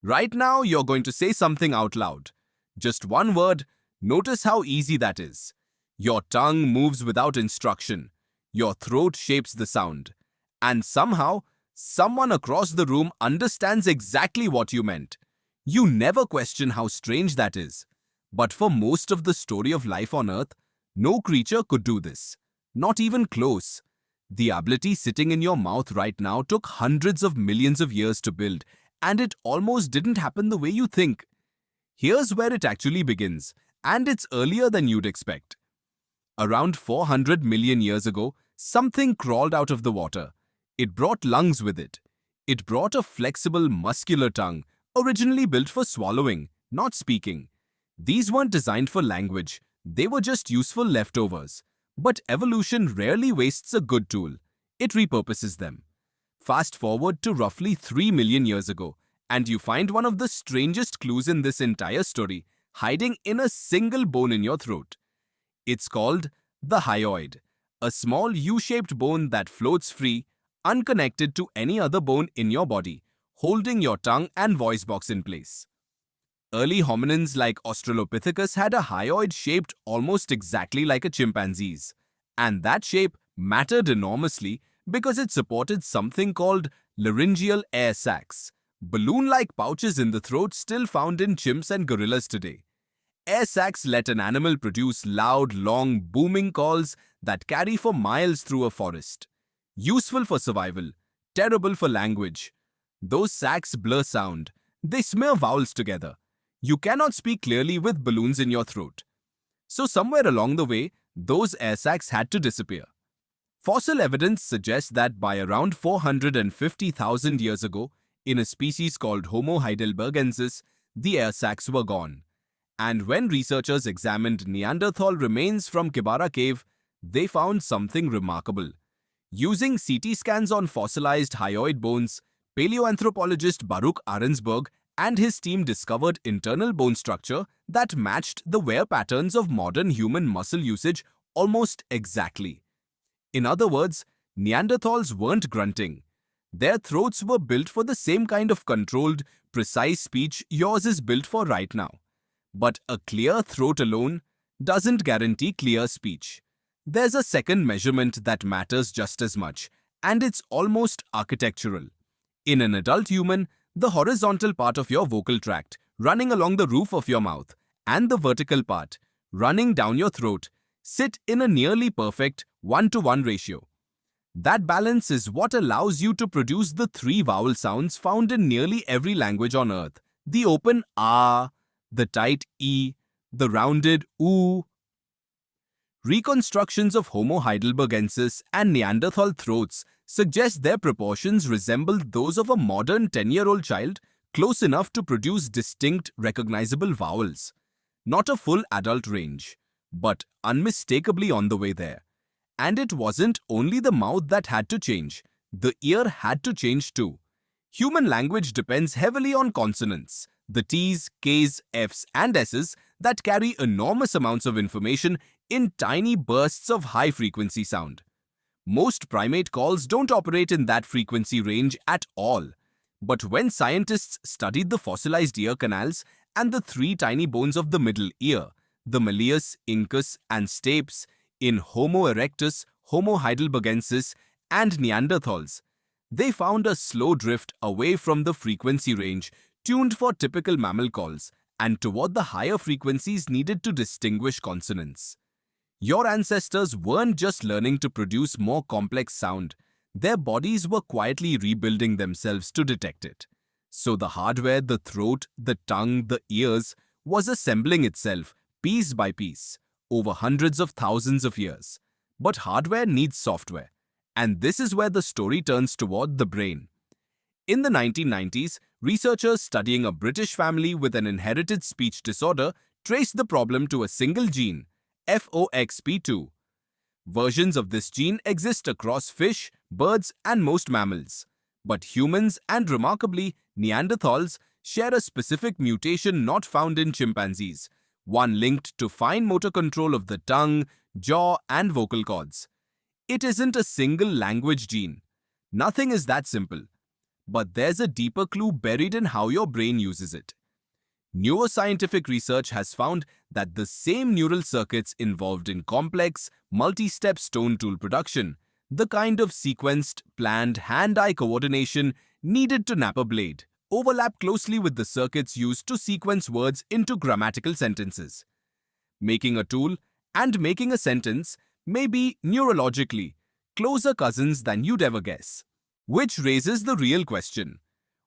Right now, you're going to say something out loud. Just one word, notice how easy that is. Your tongue moves without instruction. Your throat shapes the sound. And somehow, someone across the room understands exactly what you meant. You never question how strange that is. But for most of the story of life on Earth, no creature could do this. Not even close. The ability sitting in your mouth right now took hundreds of millions of years to build, and it almost didn't happen the way you think. Here's where it actually begins, and it's earlier than you'd expect. Around 400 million years ago, something crawled out of the water. It brought lungs with it. It brought a flexible, muscular tongue, originally built for swallowing, not speaking. These weren't designed for language, they were just useful leftovers. But evolution rarely wastes a good tool. It repurposes them. Fast forward to roughly 3 million years ago, and you find one of the strangest clues in this entire story hiding in a single bone in your throat. It's called the hyoid, a small U-shaped bone that floats free, unconnected to any other bone in your body, holding your tongue and voice box in place. Early hominins like Australopithecus had a hyoid shaped almost exactly like a chimpanzee's, and that shape mattered enormously because it supported something called laryngeal air sacs, balloon-like pouches in the throat still found in chimps and gorillas today. Air sacs let an animal produce loud, long, booming calls that carry for miles through a forest. Useful for survival, terrible for language. Those sacs blur sound. They smear vowels together. You cannot speak clearly with balloons in your throat. So somewhere along the way, those air sacs had to disappear. Fossil evidence suggests that by around 450,000 years ago, in a species called Homo heidelbergensis, the air sacs were gone. And when researchers examined Neanderthal remains from Kebara Cave, they found something remarkable. Using CT scans on fossilized hyoid bones, paleoanthropologist Baruch Arensberg and his team discovered internal bone structure that matched the wear patterns of modern human muscle usage almost exactly. In other words, Neanderthals weren't grunting. Their throats were built for the same kind of controlled, precise speech yours is built for right now. But a clear throat alone doesn't guarantee clear speech. There's a second measurement that matters just as much, and it's almost architectural. In an adult human, the horizontal part of your vocal tract, running along the roof of your mouth, and the vertical part, running down your throat, sit in a nearly perfect 1-to-1 ratio. That balance is what allows you to produce the three vowel sounds found in nearly every language on Earth: the open ah, the tight e, the rounded oo. Reconstructions of Homo heidelbergensis and Neanderthal throats suggest their proportions resembled those of a modern 10-year-old child, close enough to produce distinct, recognizable vowels. Not a full adult range, but unmistakably on the way there. And it wasn't only the mouth that had to change, the ear had to change too. Human language depends heavily on consonants, the T's, K's, F's, and S's that carry enormous amounts of information in tiny bursts of high-frequency sound. Most primate calls don't operate in that frequency range at all. But when scientists studied the fossilized ear canals and the three tiny bones of the middle ear, the malleus, incus, and stapes, in Homo erectus, Homo heidelbergensis, and Neanderthals, they found a slow drift away from the frequency range tuned for typical mammal calls and toward the higher frequencies needed to distinguish consonants. Your ancestors weren't just learning to produce more complex sound, their bodies were quietly rebuilding themselves to detect it. So the hardware, the throat, the tongue, the ears, was assembling itself piece by piece over hundreds of thousands of years. But hardware needs software, and this is where the story turns toward the brain. In the 1990s, researchers studying a British family with an inherited speech disorder traced the problem to a single gene, FOXP2. Versions of this gene exist across fish, birds, and most mammals. But humans, and remarkably, Neanderthals, share a specific mutation not found in chimpanzees, one linked to fine motor control of the tongue, jaw, and vocal cords. It isn't a single language gene. Nothing is that simple. But there's a deeper clue buried in how your brain uses it. Neuroscientific research has found that the same neural circuits involved in complex, multi-step stone tool production, the kind of sequenced, planned hand-eye coordination needed to nap a blade, overlap closely with the circuits used to sequence words into grammatical sentences. Making a tool and making a sentence may be neurologically closer cousins than you'd ever guess. Which raises the real question: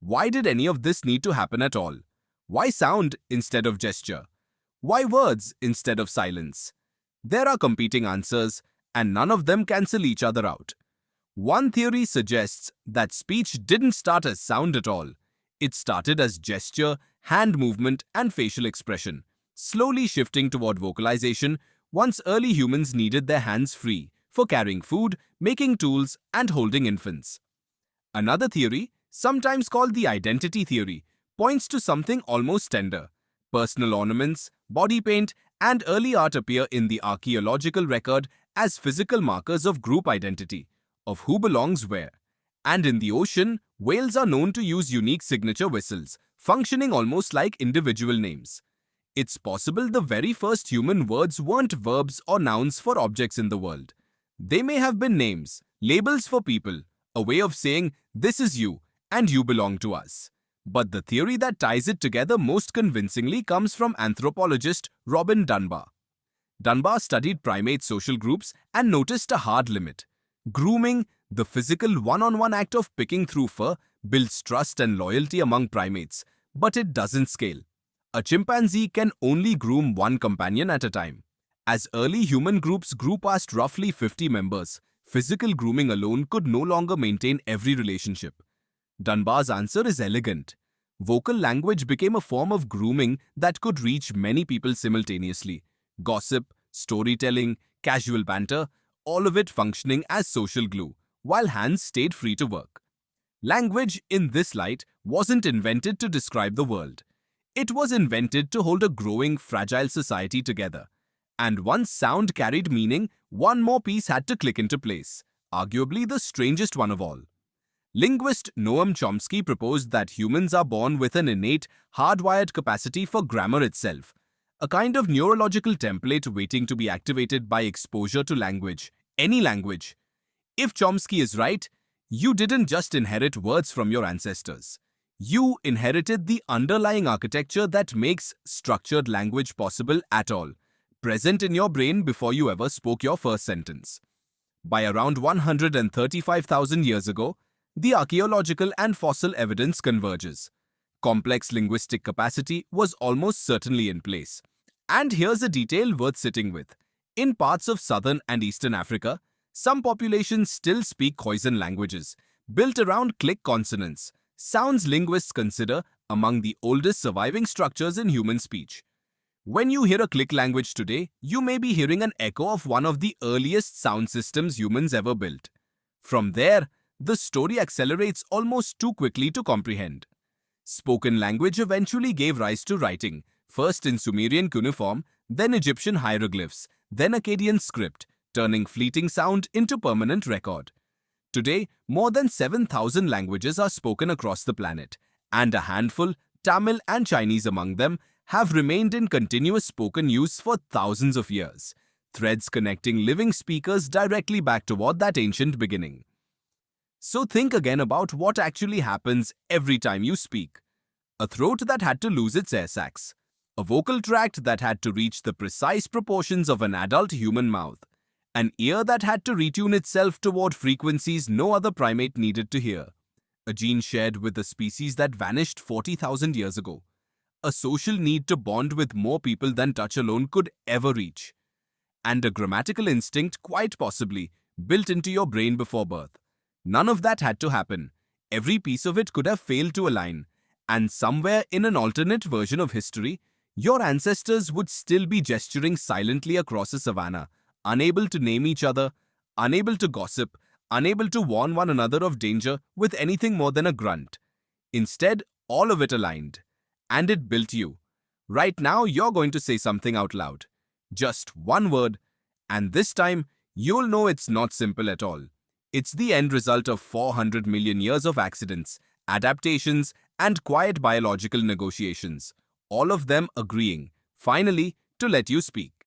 why did any of this need to happen at all? Why sound instead of gesture? Why words instead of silence? There are competing answers, and none of them cancel each other out. One theory suggests that speech didn't start as sound at all. It started as gesture, hand movement, and facial expression, slowly shifting toward vocalization once early humans needed their hands free for carrying food, making tools, and holding infants. Another theory, sometimes called the identity theory, points to something almost tender. Personal ornaments, body paint, and early art appear in the archaeological record as physical markers of group identity, of who belongs where. And in the ocean, whales are known to use unique signature whistles, functioning almost like individual names. It's possible the very first human words weren't verbs or nouns for objects in the world. They may have been names, labels for people, a way of saying, "This is you, and you belong to us." But the theory that ties it together most convincingly comes from anthropologist Robin Dunbar. Dunbar studied primate social groups and noticed a hard limit. Grooming, the physical one-on-one act of picking through fur, builds trust and loyalty among primates, but it doesn't scale. A chimpanzee can only groom one companion at a time. As early human groups grew past roughly 50 members, physical grooming alone could no longer maintain every relationship. Dunbar's answer is elegant. Vocal language became a form of grooming that could reach many people simultaneously. Gossip, storytelling, casual banter, all of it functioning as social glue, while hands stayed free to work. Language, in this light, wasn't invented to describe the world. It was invented to hold a growing, fragile society together. And once sound carried meaning, one more piece had to click into place, arguably the strangest one of all. Linguist Noam Chomsky proposed that humans are born with an innate, hardwired capacity for grammar itself, a kind of neurological template waiting to be activated by exposure to language, any language. If Chomsky is right, you didn't just inherit words from your ancestors. You inherited the underlying architecture that makes structured language possible at all, present in your brain before you ever spoke your first sentence. By around 135,000 years ago, the archaeological and fossil evidence converges. Complex linguistic capacity was almost certainly in place. And here's a detail worth sitting with. In parts of southern and eastern Africa, some populations still speak Khoisan languages, built around click consonants, sounds linguists consider among the oldest surviving structures in human speech. When you hear a click language today, you may be hearing an echo of one of the earliest sound systems humans ever built. From there, the story accelerates almost too quickly to comprehend. Spoken language eventually gave rise to writing, first in Sumerian cuneiform, then Egyptian hieroglyphs, then Akkadian script, turning fleeting sound into permanent record. Today, more than 7,000 languages are spoken across the planet, and a handful, Tamil and Chinese among them, have remained in continuous spoken use for thousands of years, threads connecting living speakers directly back toward that ancient beginning. So think again about what actually happens every time you speak. A throat that had to lose its air sacs. A vocal tract that had to reach the precise proportions of an adult human mouth. An ear that had to retune itself toward frequencies no other primate needed to hear. A gene shared with a species that vanished 40,000 years ago. A social need to bond with more people than touch alone could ever reach. And a grammatical instinct, quite possibly, built into your brain before birth. None of that had to happen. Every piece of it could have failed to align. And somewhere in an alternate version of history, your ancestors would still be gesturing silently across a savanna, unable to name each other, unable to gossip, unable to warn one another of danger with anything more than a grunt. Instead, all of it aligned. And it built you. Right now, you're going to say something out loud. Just one word. And this time, you'll know it's not simple at all. It's the end result of 400 million years of accidents adaptations, and quiet biological negotiations, all of them agreeing, finally, to let you speak.